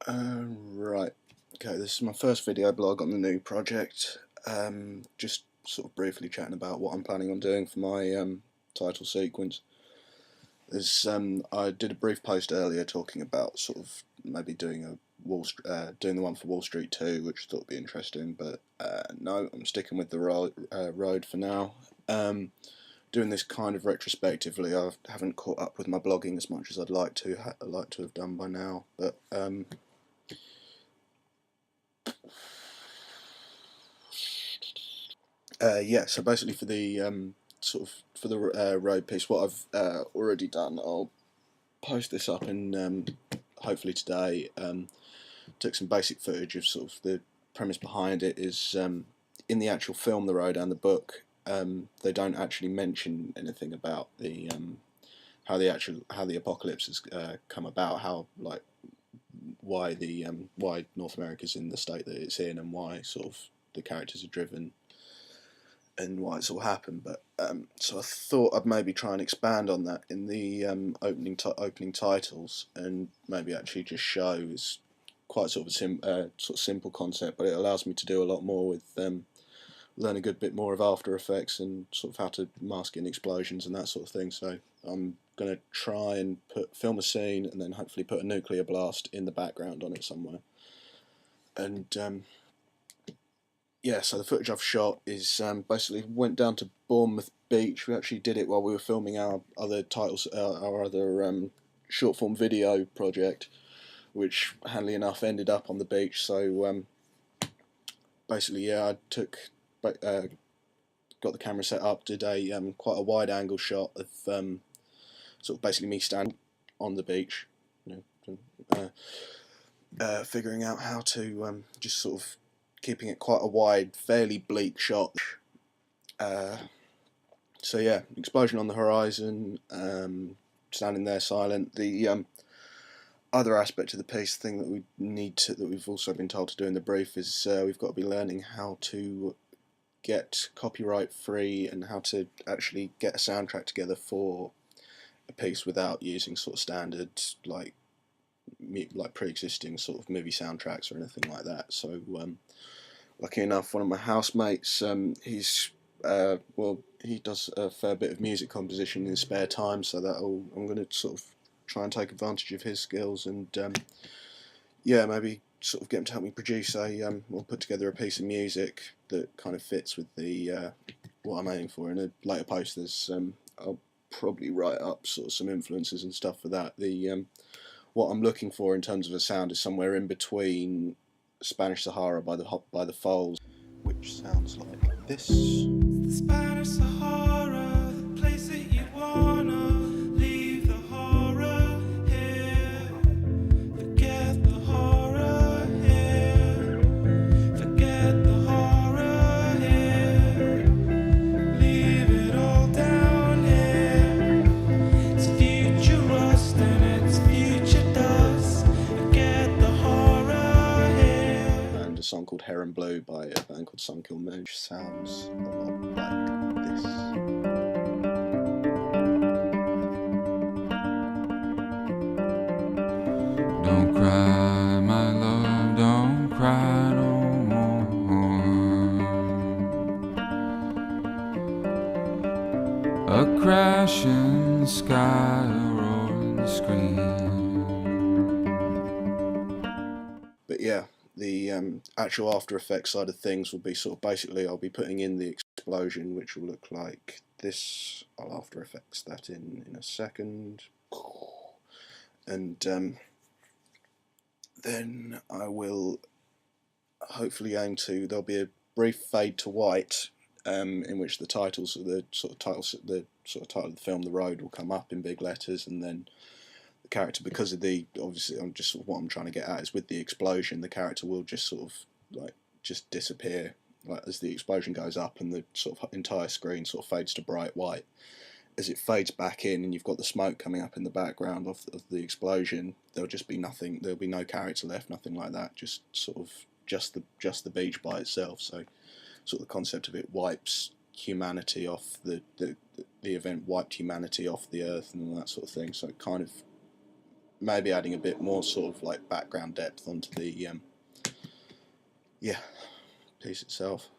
Right, okay, this is my first video blog on the new project. Just sort of briefly chatting about what I'm planning on doing for my title sequence. I did a brief post earlier talking about sort of maybe doing doing the one for Wall Street 2, which I thought would be interesting, but no, I'm sticking with the road for now. Doing this kind of retrospectively. I haven't caught up with my blogging as much as I'd like to have done by now, but yeah, so basically for the road piece, what I've already done, I'll post this up in hopefully today. Took some basic footage of sort of the premise behind it. Is in the actual film The Road and the book, they don't actually mention anything about the how the apocalypse has come about, how why North America's in the state that it's in, and why sort of the characters are driven and why it's all happened. But so I thought I'd maybe try and expand on that in the opening titles, and maybe actually just show is quite sort of a simple concept, but it allows me to do a lot more with learn a good bit more of After Effects and sort of how to mask in explosions and that sort of thing. So I'm going to try and film a scene and then hopefully put a nuclear blast in the background on it somewhere. And yeah, so the footage I've shot is basically went down to Bournemouth Beach. We actually did it while we were filming our other short form video project, which handy enough ended up on the beach. So basically, yeah, got the camera set up, did a quite a wide angle shot of sort of basically me standing on the beach, you know, figuring out how to just sort of keeping it quite a wide, fairly bleak shot. So yeah, explosion on the horizon, standing there silent. The other aspect of the piece, thing that we've also been told to do in the brief, is we've got to be learning how to get copyright free and how to actually get a soundtrack together for a piece without using sort of standard like pre-existing sort of movie soundtracks or anything like that. So lucky enough, one of my housemates, he does a fair bit of music composition in his spare time, so I'm going to sort of try and take advantage of his skills and yeah, maybe sort of get him to help me produce or put together a piece of music that kind of fits with the what I'm aiming for. In a later post, I'll probably write up sort of some influences and stuff for that. What I'm looking for in terms of a sound is somewhere in between Spanish Sahara by the Foals, which sounds like this. The Spanish Sahara, the place that you'd wanna leave the horror here. Forget the horror here. Forget the horror here. Leave it all down here. It's future rust and it's future dust. Forget the horror here. And a song called Heron Blue by a band called Sunkill Moon, which sounds a lot like this. Don't cry, my love, don't cry no more. A crashing sky, a roaring scream. But yeah, the actual After Effects side of things will be sort of basically I'll be putting in the explosion, which will look like this. I'll After Effects that in a second, and then I will hopefully there'll be a brief fade to white, in which the title of the title of the film, The Road, will come up in big letters, and then the character, because of obviously what I'm trying to get at is with the explosion, the character will just sort of just disappear, like as the explosion goes up and the sort of entire screen sort of fades to bright white. As it fades back in and you've got the smoke coming up in the background of the explosion, there'll just be nothing. There'll be no character left, nothing like that. Just sort of just the beach by itself. So sort of the concept of it wipes humanity off the event wiped humanity off the earth and all that sort of thing. So it kind of maybe adding a bit more sort of like background depth onto the piece itself.